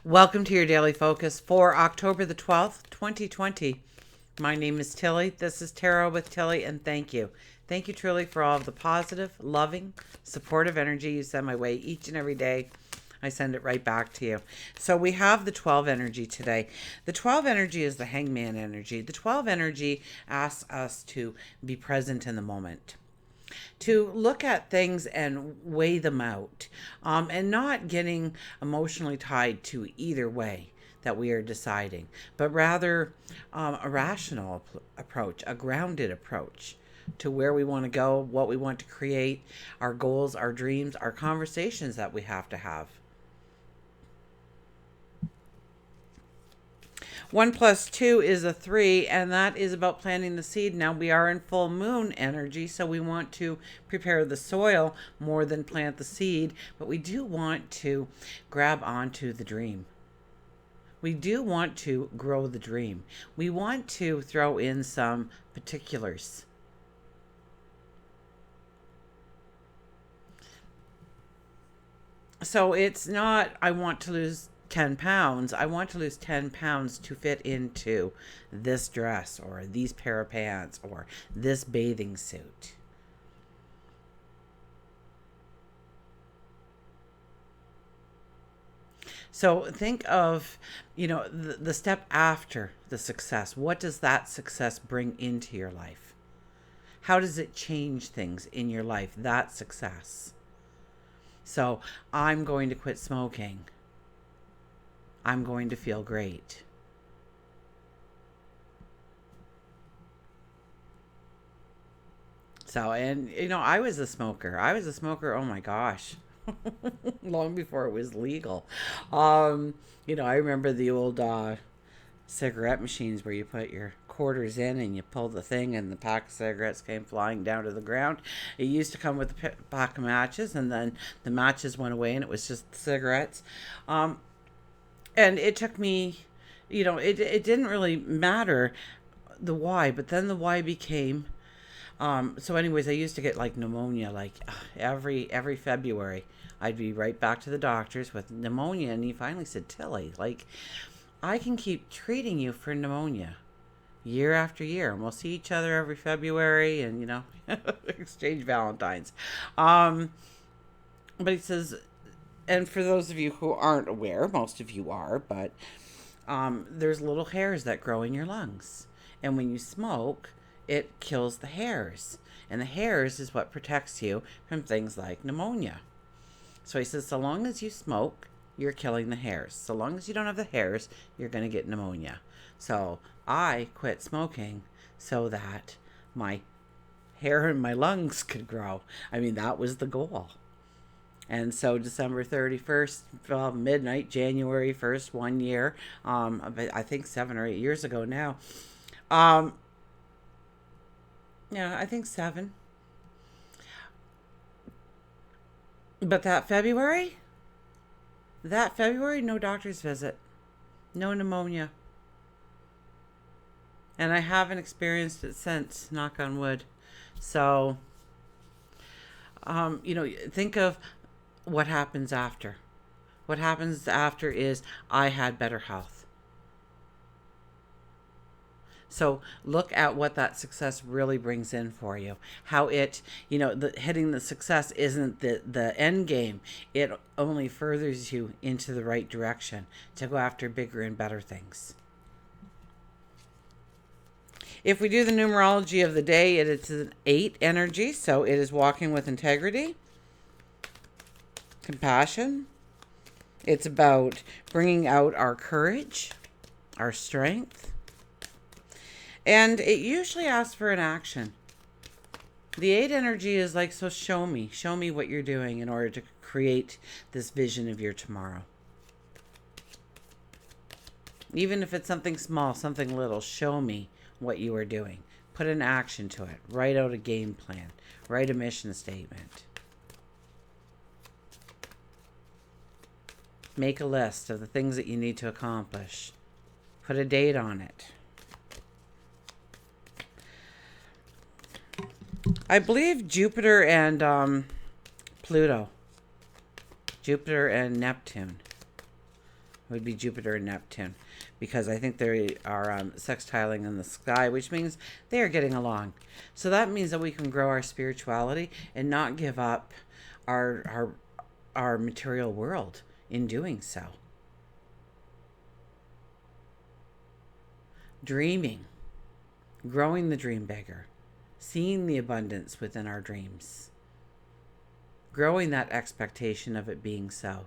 Welcome to your daily focus for October the 12th, 2020. My name is Tilly. This is Tarot with Tilly, and thank you. Thank you truly for all of the positive, loving, supportive energy you send my way each and every day. I send it right back to you. So we have the 12 energy today. The 12 energy is the hangman energy. The 12 energy asks us to be present in the moment, to look at things and weigh them out, and not getting emotionally tied to either way that we are deciding, but rather a rational approach, a grounded approach to where we want to go, what we want to create, our goals, our dreams, our conversations that we have to have. 1 + 2 is a 3, and that is about planting the seed. Now we are in full moon energy, so we want to prepare the soil more than plant the seed, but we do want to grab onto the dream. We do want to grow the dream. We want to throw in some particulars. So it's not, I want to lose 10 pounds. I want to lose 10 pounds to fit into this dress or these pair of pants or this bathing suit. So think of, the step after the success. What does that success bring into your life? How does it change things in your life, that success? So I'm going to quit smoking. I'm going to feel great. So, and I was a smoker. Oh my gosh. Long before it was legal. I remember the old cigarette machines where you put your quarters in and you pull the thing and the pack of cigarettes came flying down to the ground. It used to come with a pack of matches, and then the matches went away and it was just cigarettes. And it took me, it didn't really matter the why, but then the why became, so anyways, I used to get like pneumonia, like every February. I'd be right back to the doctors with pneumonia, and he finally said, Tilly, like, I can keep treating you for pneumonia year after year, and we'll see each other every February and, exchange Valentines. But he says, and for those of you who aren't aware, most of you are, but there's little hairs that grow in your lungs. And when you smoke, it kills the hairs. And the hairs is what protects you from things like pneumonia. So he says, so long as you smoke, you're killing the hairs. So long as you don't have the hairs, you're going to get pneumonia. So I quit smoking so that my hair in my lungs could grow. I mean, that was the goal. And so December 31st, midnight, January 1st, 1 year, I think 7 or 8 years ago now. Yeah, I think 7. But that February, no doctor's visit, no pneumonia. And I haven't experienced it since, knock on wood. So, think of what happens after. What happens after is I had better health. So look at what that success really brings in for you. How it, hitting the success isn't the end game. It only furthers you into the right direction to go after bigger and better things. If we do the numerology of the day, it is an 8 energy. So it is walking with integrity, compassion. It's about bringing out our courage, our strength. And it usually asks for an action. The 8 energy is like, so show me what you're doing in order to create this vision of your tomorrow. Even if it's something small, something little, show me what you are doing. Put an action to it. Write out a game plan. Write a mission statement. Make a list of the things that you need to accomplish. Put a date on it. I believe Jupiter and Pluto. Jupiter and Neptune would be Jupiter and Neptune, because I think they are sextiling in the sky, which means they are getting along. So that means that we can grow our spirituality and not give up our material world in doing so. Dreaming, growing the dream bigger, seeing the abundance within our dreams, growing that expectation of it being so.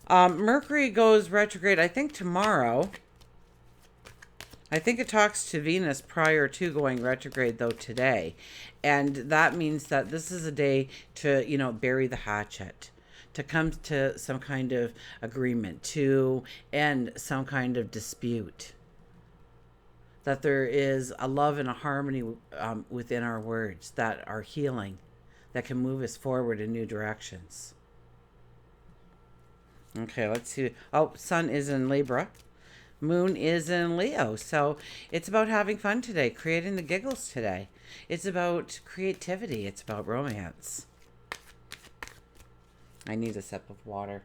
Mercury goes retrograde, I think, tomorrow. I think it talks to Venus prior to going retrograde, though, today. And that means that this is a day to, bury the hatchet, to come to some kind of agreement, to end some kind of dispute. That there is a love and a harmony within our words that are healing, that can move us forward in new directions. Okay, let's see. Oh, Sun is in Libra. Moon is in Leo. So it's about having fun today, creating the giggles today. It's about creativity. It's about romance. I need a sip of water.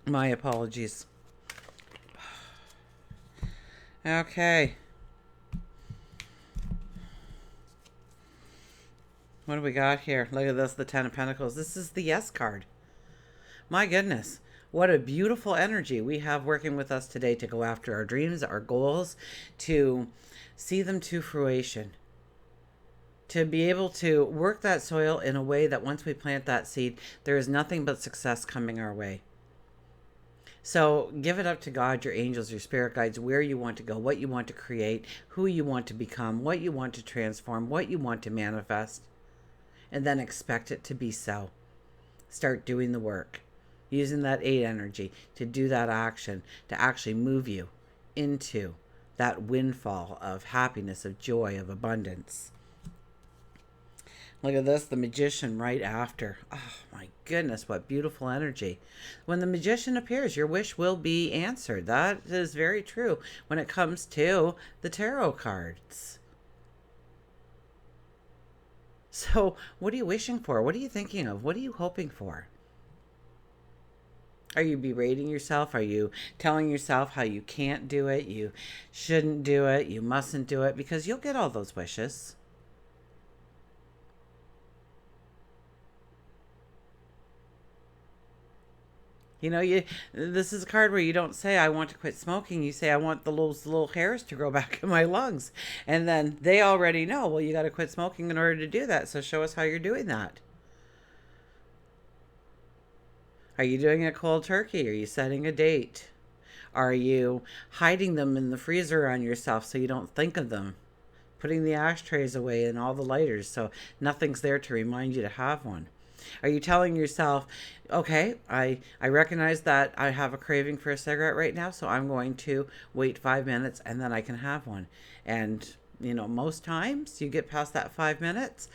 My apologies. Okay. What do we got here? Look at this, the Ten of Pentacles. This is the Yes card. My goodness. What a beautiful energy we have working with us today to go after our dreams, our goals, to see them to fruition. To be able to work that soil in a way that once we plant that seed, there is nothing but success coming our way. So give it up to God, your angels, your spirit guides, where you want to go, what you want to create, who you want to become, what you want to transform, what you want to manifest, and then expect it to be so. Start doing the work, using that 8 energy to do that action, to actually move you into that windfall of happiness, of joy, of abundance. Look at this, the Magician right after. Oh my goodness, what beautiful energy. When the Magician appears, your wish will be answered. That is very true when it comes to the tarot cards. So what are you wishing for? What are you thinking of? What are you hoping for? Are you berating yourself? Are you telling yourself how you can't do it? You shouldn't do it. You mustn't do it, because you'll get all those wishes. This is a card where you don't say, I want to quit smoking. You say, I want those little hairs to grow back in my lungs. And then they already know, well, you got to quit smoking in order to do that. So show us how you're doing that. Are you doing a cold turkey? Are you setting a date? Are you hiding them in the freezer on yourself so you don't think of them? Putting the ashtrays away and all the lighters so nothing's there to remind you to have one. Are you telling yourself, okay, I recognize that I have a craving for a cigarette right now, so I'm going to wait 5 minutes and then I can have one. And, most times you get past that 5 minutes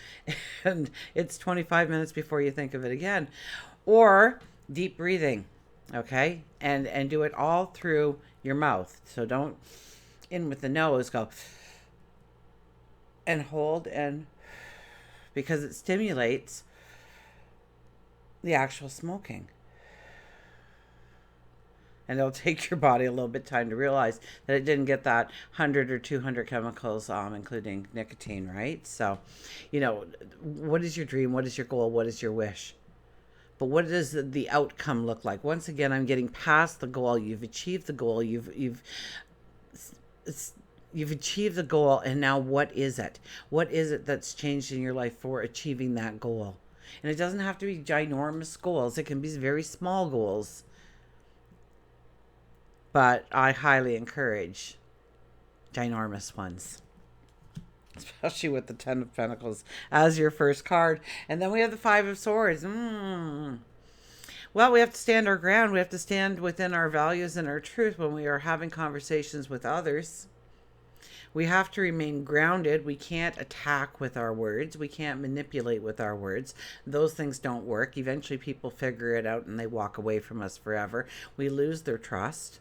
and it's 25 minutes before you think of it again. Or deep breathing, okay? And do it all through your mouth. So don't in with the nose, go and hold, and because it stimulates the actual smoking. And it'll take your body a little bit of time to realize that it didn't get that 100 or 200 chemicals, including nicotine, right? So, what is your dream? What is your goal? What is your wish? But what does the outcome look like? Once again, I'm getting past the goal. You've achieved the goal. You've achieved the goal, and now what is it? What is it that's changed in your life for achieving that goal? And it doesn't have to be ginormous goals. It can be very small goals. But I highly encourage ginormous ones. Especially with the Ten of Pentacles as your first card. And then we have the Five of Swords. Well, we have to stand our ground. We have to stand within our values and our truth when we are having conversations with others. We have to remain grounded. We can't attack with our words. We can't manipulate with our words. Those things don't work. Eventually people figure it out and they walk away from us forever. We lose their trust.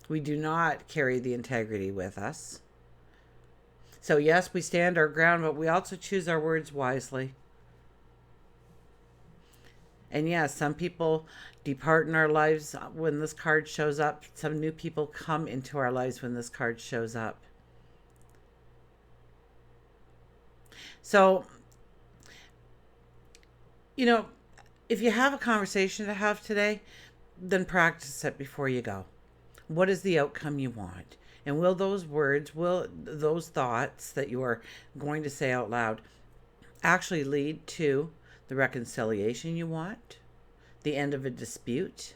We do not carry the integrity with us. So yes, we stand our ground, but we also choose our words wisely. And yes, some people depart in our lives when this card shows up. Some new people come into our lives when this card shows up. So, you know, if you have a conversation to have today, then practice it before you go. What is the outcome you want? And will those words, will those thoughts that you are going to say out loud actually lead to the reconciliation you want, the end of a dispute,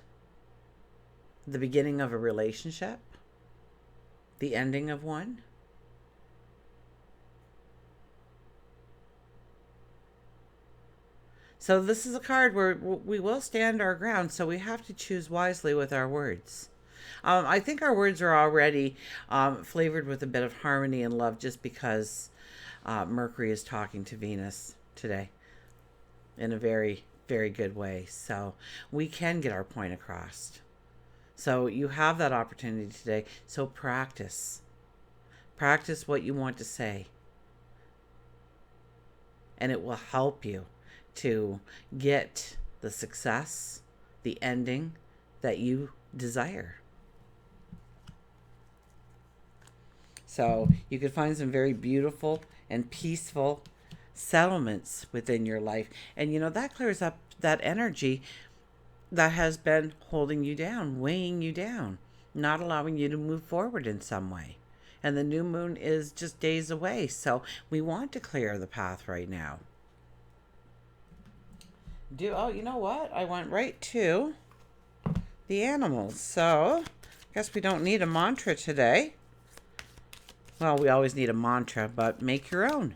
the beginning of a relationship, the ending of one? So this is a card where we will stand our ground, so we have to choose wisely with our words. I think our words are already flavored with a bit of harmony and love just because Mercury is talking to Venus today in a very, very good way. So we can get our point across. So you have that opportunity today. So practice. Practice what you want to say. And it will help you to get the success, the ending that you desire. So you could find some very beautiful and peaceful settlements within your life. And that clears up that energy that has been holding you down, weighing you down, not allowing you to move forward in some way. And the new moon is just days away. So we want to clear the path right now. You know what? I went right to the animals. So I guess we don't need a mantra today. Well, we always need a mantra, but make your own.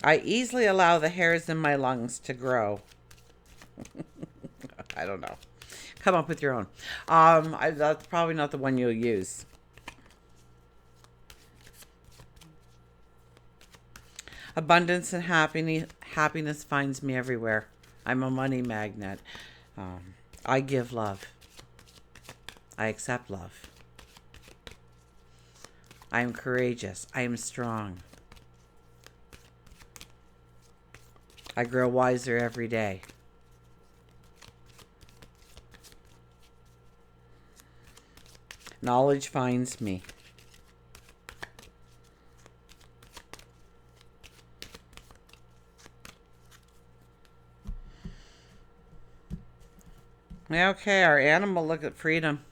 I easily allow the hairs in my lungs to grow. I don't know. Come up with your own. That's probably not the one you'll use. Abundance and happiness finds me everywhere. I'm a money magnet. I give love. I accept love. I am courageous. I am strong. I grow wiser every day. Knowledge finds me. Okay, our animal look at freedom.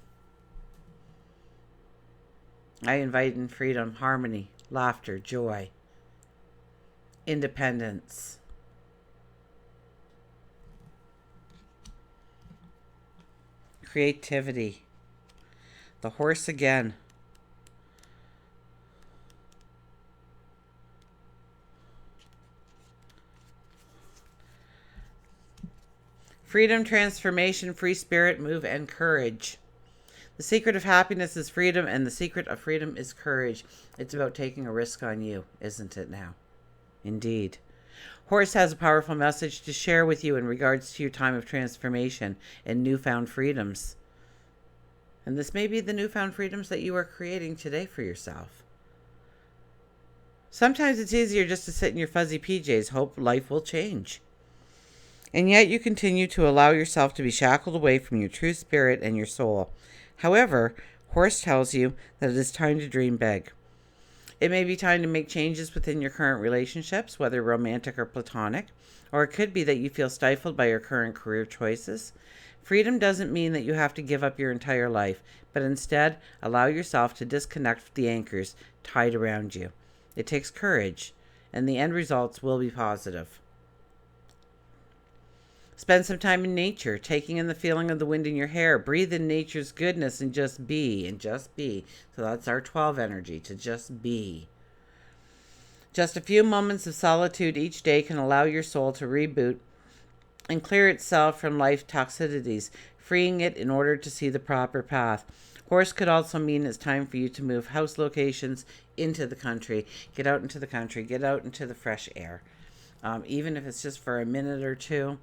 I invite in freedom, harmony, laughter, joy, independence. Creativity. The horse again. Freedom, transformation, free spirit, move, and courage. The secret of happiness is freedom, and the secret of freedom is courage. It's about taking a risk on you, isn't it now? Indeed. Horse has a powerful message to share with you in regards to your time of transformation and newfound freedoms. And this may be the newfound freedoms that you are creating today for yourself. Sometimes it's easier just to sit in your fuzzy PJs, hope life will change. And yet you continue to allow yourself to be shackled away from your true spirit and your soul. However, Horse tells you that it is time to dream big. It may be time to make changes within your current relationships, whether romantic or platonic, or it could be that you feel stifled by your current career choices. Freedom doesn't mean that you have to give up your entire life, but instead allow yourself to disconnect with the anchors tied around you. It takes courage, and the end results will be positive. Spend some time in nature, taking in the feeling of the wind in your hair. Breathe in nature's goodness and just be, So that's our 12 energy, to just be. Just a few moments of solitude each day can allow your soul to reboot and clear itself from life toxicities, freeing it in order to see the proper path. Horse could also mean it's time for you to move house locations into the country. Get out into the country. Get out into the fresh air. Even if it's just for a minute or two.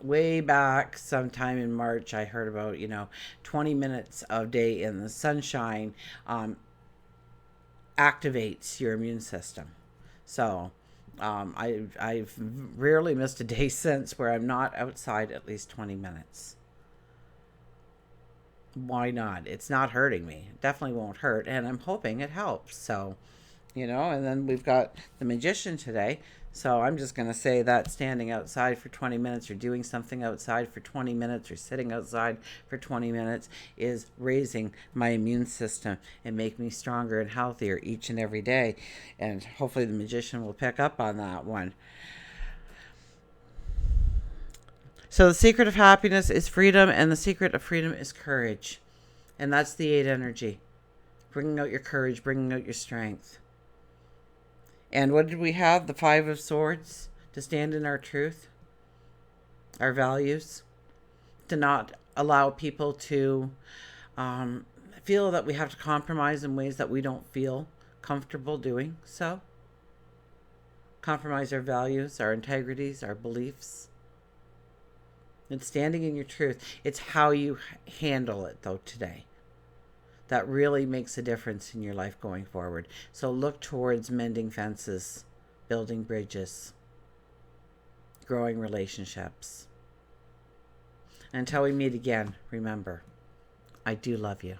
Way back sometime in March, I heard about, 20 minutes of day in the sunshine activates your immune system. So I've rarely missed a day since where I'm not outside at least 20 minutes. Why not? It's not hurting me. It definitely won't hurt, and I'm hoping it helps. So, and then we've got the magician today. So I'm just going to say that standing outside for 20 minutes or doing something outside for 20 minutes or sitting outside for 20 minutes is raising my immune system and make me stronger and healthier each and every day. And hopefully the magician will pick up on that one. So the secret of happiness is freedom, and the secret of freedom is courage. And that's the 8 energy. Bringing out your courage, bringing out your strength. And what did we have? The 5 of Swords, to stand in our truth, our values, to not allow people to feel that we have to compromise in ways that we don't feel comfortable doing so. Compromise our values, our integrities, our beliefs. And standing in your truth. It's how you handle it, though, today. That really makes a difference in your life going forward. So look towards mending fences, building bridges, growing relationships. Until we meet again, remember, I do love you.